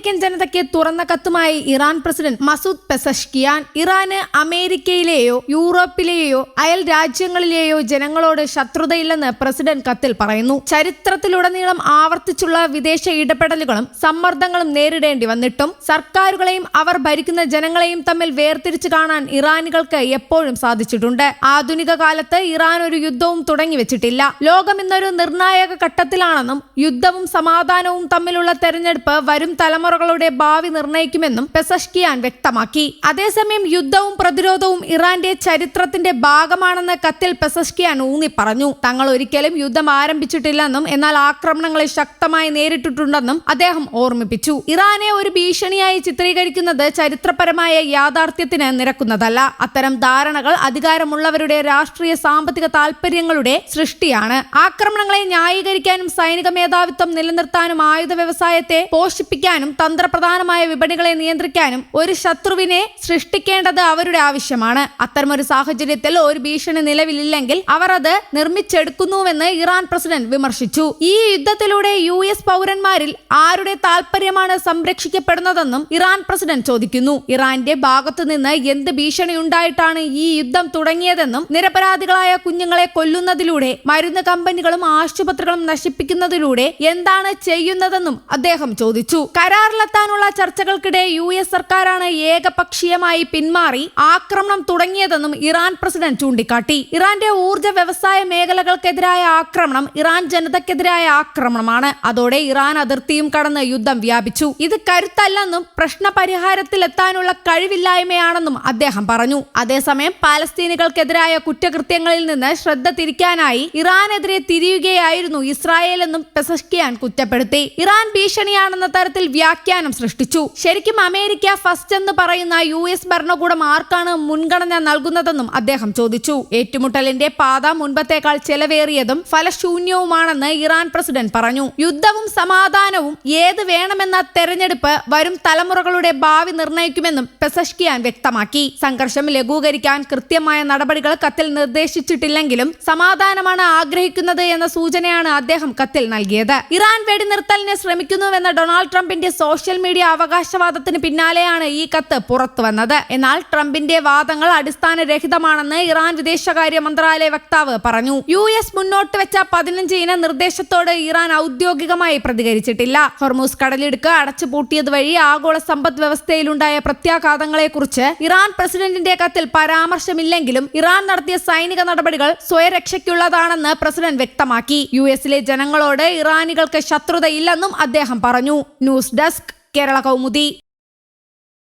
American ജനതയ്ക്ക് തുറന്ന കത്തുമായി Iran president Masoud Pezeshkian. ഇറാന് അമേരിക്കയിലെയോ യൂറോപ്പിലെയോ അയൽ രാജ്യങ്ങളിലെയോ ജനങ്ങളോട് ശത്രുതയില്ലെന്ന് പ്രസിഡന്റ് കത്തിൽ പറയുന്നു. ചരിത്രത്തിലുടനീളം ആവർത്തിച്ചുള്ള വിദേശ ഇടപെടലുകളും സമ്മർദ്ദങ്ങളും നേരിടേണ്ടി വന്നിട്ടും സർക്കാരുകളെയും അവർ ഭരിക്കുന്ന ജനങ്ങളെയും തമ്മിൽ വേർതിരിച്ചു കാണാൻ ഇറാനികൾക്ക് എപ്പോഴും സാധിച്ചിട്ടുണ്ട്. ആധുനിക കാലത്ത് ഇറാൻ ഒരു യുദ്ധവും തുടങ്ങിവെച്ചിട്ടില്ല. ലോകം ഇന്നൊരു നിർണായക ഘട്ടത്തിലാണെന്നും യുദ്ധവും സമാധാനവും തമ്മിലുള്ള തെരഞ്ഞെടുപ്പ് വരും തലമുറകളുടെ ഭാവി നിർണ്ണയിക്കുമെന്നും പെസഷ്കിയാൻ വ്യക്തമാക്കി. അതേസമയം യുദ്ധവും പ്രതിരോധവും ഇറാന്റെ ചരിത്രത്തിന്റെ ഭാഗമാണെന്ന് കത്തിൽ പെസഷ്കിയാൻ ഊന്നി പറഞ്ഞു. തങ്ങൾ ഒരിക്കലും യുദ്ധം ആരംഭിച്ചിട്ടില്ലെന്നും എന്നാൽ ആക്രമണങ്ങളെ ശക്തമായി നേരിട്ടിട്ടുണ്ടെന്നും അദ്ദേഹം ഓർമ്മിപ്പിച്ചു. ഇറാനെ ഒരു ഭീഷണിയായി ചിത്രീകരിക്കുന്നത് ചരിത്രപരമായ യാഥാർത്ഥ്യത്തിന് നിരക്കുന്നതല്ല. അത്തരം ധാരണകൾ അധികാരമുള്ളവരുടെ രാഷ്ട്രീയ സാമ്പത്തിക താൽപര്യങ്ങളുടെ സൃഷ്ടിയാണ്. ആക്രമണങ്ങളെ ന്യായീകരിക്കാനും സൈനിക മേധാവിത്വം നിലനിർത്താനും ആയുധ വ്യവസായത്തെ പോഷിപ്പിക്കാനും തന്ത്രപ്രധാനമായ വിപണികളെ നിയന്ത്രിക്കാനും ഒരു ശത്രുവിനെ സൃഷ്ടിക്കേണ്ടത് അവരുടെ ആവശ്യമാണ്. അത്തരമൊരു സാഹചര്യത്തിൽ ഒരു ഭീഷണി നിലവിലില്ലെങ്കിൽ അവർ അത് നിർമ്മിച്ചെടുക്കുന്നുവെന്ന് ഇറാൻ പ്രസിഡന്റ് വിമർശിച്ചു. ഈ യുദ്ധത്തിലൂടെ US പൗരന്മാരിൽ ആരുടെ താൽപര്യമാണ് സംരക്ഷിക്കപ്പെടുന്നതെന്നും ഇറാൻ പ്രസിഡന്റ് ചോദിക്കുന്നു. ഇറാന്റെ ഭാഗത്തുനിന്ന് എന്ത് ഭീഷണി ഉണ്ടായിട്ടാണ് ഈ യുദ്ധം തുടങ്ങിയതെന്നും നിരപരാധികളായ കുഞ്ഞുങ്ങളെ കൊല്ലുന്നതിലൂടെ മരുന്ന് കമ്പനികളും ആശുപത്രികളും നശിപ്പിക്കുന്നതിലൂടെ എന്താണ് ചെയ്യുന്നതെന്നും അദ്ദേഹം ചോദിച്ചു. കരാറിലെത്താനുള്ള ചർച്ചകൾക്കിടെ US സർക്കാരാണ് ഏകപക്ഷീയമായി പിന്മാറി ആക്രമണം തുടങ്ങിയതെന്നും ഇറാൻ പ്രസിഡന്റ് ചൂണ്ടിക്കാട്ടി. ഇറാന്റെ ഊർജ്ജ വ്യവസായ മേഖലകൾക്കെതിരായ ആക്രമണം ഇറാൻ ജനതയ്ക്കെതിരായ ആക്രമണമാണ്. അതോടെ ഇറാൻ അതിർത്തിയും കടന്ന് യുദ്ധം വ്യാപിച്ചു. ഇത് കരുത്തല്ലെന്നും പ്രശ്നപരിഹാരത്തിലെത്താനുള്ള കഴിവില്ലായ്മയാണെന്നും അദ്ദേഹം പറഞ്ഞു. അതേസമയം പാലസ്തീനികൾക്കെതിരായ കുറ്റകൃത്യങ്ങളിൽ നിന്ന് ശ്രദ്ധ തിരിക്കാനായി ഇറാനെതിരെ തിരിയുകയായിരുന്നു ഇസ്രായേൽ എന്നും പെസഷ്കിയാൻ കുറ്റപ്പെടുത്തി. ഇറാൻ ഭീഷണിയാണെന്ന തരത്തിൽ വ്യാഖ്യാനം സൃഷ്ടിച്ചു. ശരിക്കും അമേരിക്ക ഫസ്റ്റ് എന്ന് പറയുന്ന US ഭരണകൂടം ആർക്കാണ് മുൻഗണന നൽകുന്നതെന്നും അദ്ദേഹം ചോദിച്ചു. ഏറ്റുമുട്ടലിന്റെ പാത മുൻപത്തേക്കാൾ ചെലവേറിയതും ഫലശൂന്യവുമാണെന്ന് ഇറാൻ പ്രസിഡന്റ് പറഞ്ഞു. യുദ്ധവും സമാധാനവും ഏത് വേണമെന്ന തെരഞ്ഞെടുപ്പ് വരും തലമുറകളുടെ ഭാവി നിർണ്ണയിക്കുമെന്നും പെസഷ്കിയാൻ വ്യക്തമാക്കി. സംഘർഷം ലഘൂകരിക്കാൻ കൃത്യമായ നടപടികൾ കത്തിൽ നിർദ്ദേശിച്ചിട്ടില്ലെങ്കിലും സമാധാനമാണ് ആഗ്രഹിക്കുന്നത് എന്ന സൂചനയാണ് അദ്ദേഹം കത്തിൽ നൽകിയത്. ഇറാൻ വെടിനിർത്തലിന് ശ്രമിക്കുന്നുവെന്ന ഡൊണാൾഡ് ട്രംപിന്റെ സോഷ്യൽ മീഡിയ അവകാശവാദത്തിന് പിന്നാലെയാണ് ഈ കത്ത് പുറത്തുവന്നത്. എന്നാൽ ട്രംപിന്റെ വാദങ്ങൾ അടിസ്ഥാനരഹിതമാണെന്ന് ഇറാൻ വിദേശകാര്യ മന്ത്രാലയ വക്താവ് പറഞ്ഞു. US മുന്നോട്ട് വെച്ച 15 ഇന നിർദ്ദേശത്തോട് ഇറാൻ ഔദ്യോഗികമായി പ്രതികരിച്ചിട്ടില്ല. ഹോർമൂസ് കടലിടുക്ക് അടച്ചുപൂട്ടിയത് വഴി ആഗോള സമ്പദ് വ്യവസ്ഥയിലുണ്ടായ പ്രത്യാഘാതങ്ങളെക്കുറിച്ച് ഇറാൻ പ്രസിഡന്റിന്റെ കത്തിൽ പരാമർശമില്ലെങ്കിലും ഇറാൻ നടത്തിയ സൈനിക നടപടികൾ സ്വയരക്ഷയ്ക്കുള്ളതാണെന്ന് പ്രസിഡന്റ് വ്യക്തമാക്കി. US ജനങ്ങളോട് ഇറാനികൾക്ക് ശത്രുതയില്ലെന്നും അദ്ദേഹം പറഞ്ഞു. News desk, Kerala Kaumudi.